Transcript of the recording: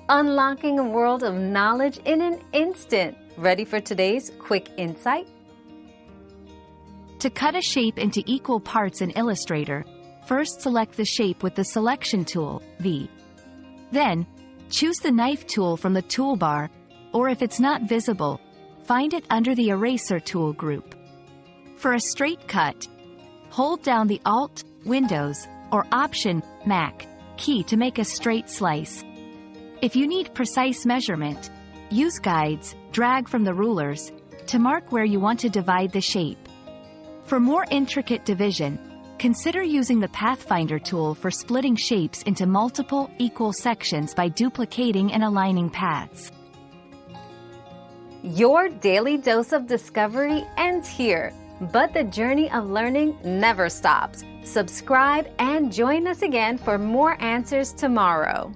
unlocking a world of knowledge in an instant. Ready for today's quick insight? To cut a shape into equal parts in Illustrator, first select the shape with the Selection tool, V. Then, choose the Knife tool from the toolbar, or if it's not visible, find it under the Eraser tool group. For a straight cut, hold down the Alt, Windows, or Option, Mac, key to make a straight slice. If you need precise measurement, use guides, drag from the rulers, to mark where you want to divide the shape. For more intricate division, consider using the Pathfinder tool for splitting shapes into multiple, equal sections by duplicating and aligning paths. Your daily dose of discovery ends here, but the journey of learning never stops. Subscribe and join us again for more answers tomorrow.